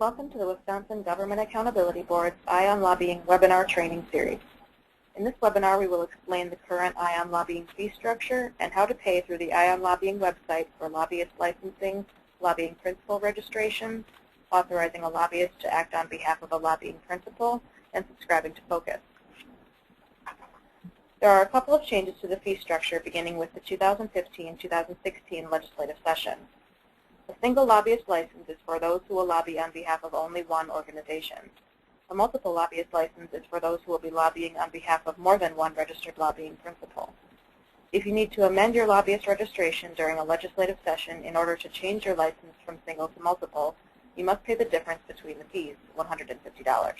Welcome to the Wisconsin Government Accountability Board's ION Lobbying webinar training series. In this webinar, we will explain the current ION Lobbying fee structure and how to pay through the ION Lobbying website for lobbyist licensing, lobbying principal registration, authorizing a lobbyist to act on behalf of a lobbying principal, and subscribing to POCUS. There are a couple of changes to the fee structure beginning with the 2015-2016 legislative session. A single lobbyist license is for those who will lobby on behalf of only one organization. A multiple lobbyist license is for those who will be lobbying on behalf of more than one registered lobbying principal. If you need to amend your lobbyist registration during a legislative session in order to change your license from single to multiple, you must pay the difference between the fees, $150.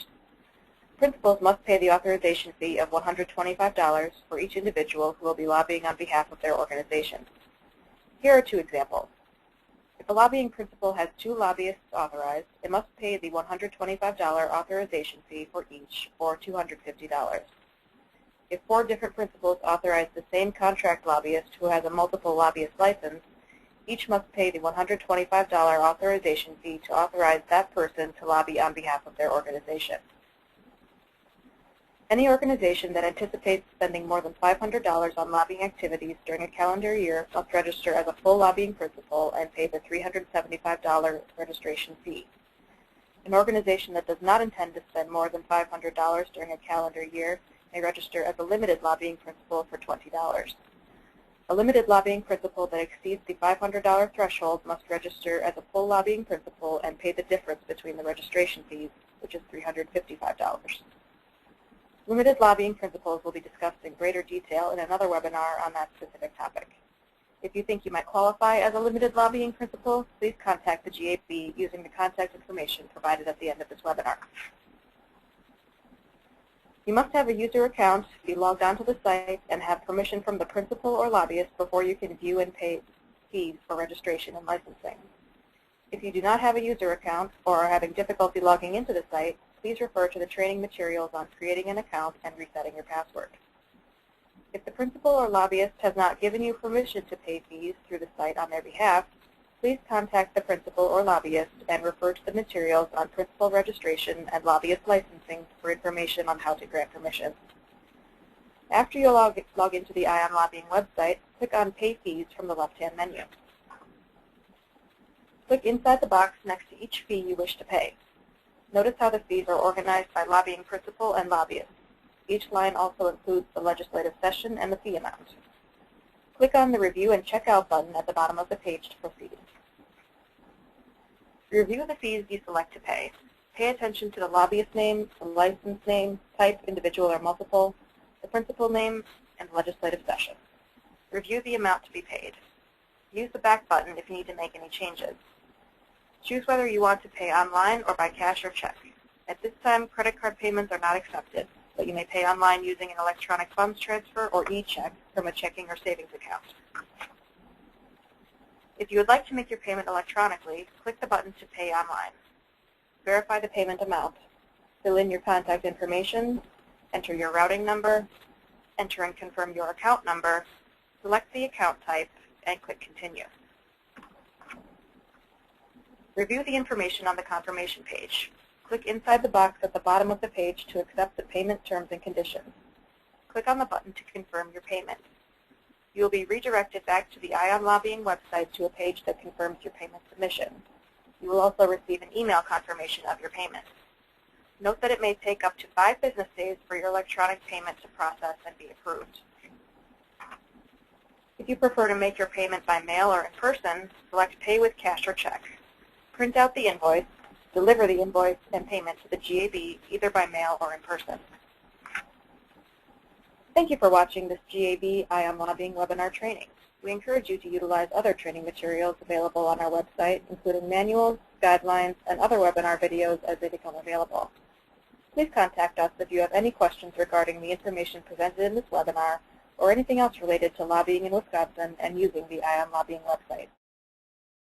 Principals must pay the authorization fee of $125 for each individual who will be lobbying on behalf of their organization. Here are two examples. If a lobbying principal has two lobbyists authorized, it must pay the $125 authorization fee for each, or $250. If four different principals authorize the same contract lobbyist who has a multiple lobbyist license, each must pay the $125 authorization fee to authorize that person to lobby on behalf of their organization. Any organization that anticipates spending more than $500 on lobbying activities during a calendar year must register as a full lobbying principal and pay the $375 registration fee. An organization that does not intend to spend more than $500 during a calendar year may register as a limited lobbying principal for $20. A limited lobbying principal that exceeds the $500 threshold must register as a full lobbying principal and pay the difference between the registration fees, which is $355. Limited lobbying principals will be discussed in greater detail in another webinar on that specific topic. If you think you might qualify as a limited lobbying principal, please contact the GAB using the contact information provided at the end of this webinar. You must have a user account, be logged onto the site, and have permission from the principal or lobbyist before you can view and pay fees for registration and licensing. If you do not have a user account or are having difficulty logging into the site, please refer to the training materials on creating an account and resetting your password. If the principal or lobbyist has not given you permission to pay fees through the site on their behalf, please contact the principal or lobbyist and refer to the materials on principal registration and lobbyist licensing for information on how to grant permission. After you log into the ION Lobbying website, click on Pay Fees from the left-hand menu. Click inside the box next to each fee you wish to pay. Notice how the fees are organized by lobbying principal and lobbyist. Each line also includes the legislative session and the fee amount. Click on the Review and Check Out button at the bottom of the page to proceed. Review the fees you select to pay. Pay attention to the lobbyist name, the license name, type, individual or multiple, the principal name, and the legislative session. Review the amount to be paid. Use the back button if you need to make any changes. Choose whether you want to pay online or by cash or check. At this time, credit card payments are not accepted, but you may pay online using an electronic funds transfer or e-check from a checking or savings account. If you would like to make your payment electronically, click the button to Pay Online. Verify the payment amount. Fill in your contact information, enter your routing number, enter and confirm your account number, select the account type, and click Continue. Review the information on the confirmation page. Click inside the box at the bottom of the page to accept the payment terms and conditions. Click on the button to confirm your payment. You will be redirected back to the ION Lobbying website to a page that confirms your payment submission. You will also receive an email confirmation of your payment. Note that it may take up to 5 business days for your electronic payment to process and be approved. If you prefer to make your payment by mail or in person, select Pay with Cash or Check. Print out the invoice, deliver the invoice and payment to the GAB either by mail or in person. Thank you for watching this GAB ION Lobbying webinar training. We encourage you to utilize other training materials available on our website, including manuals, guidelines, and other webinar videos as they become available. Please contact us if you have any questions regarding the information presented in this webinar or anything else related to lobbying in Wisconsin and using the ION Lobbying website.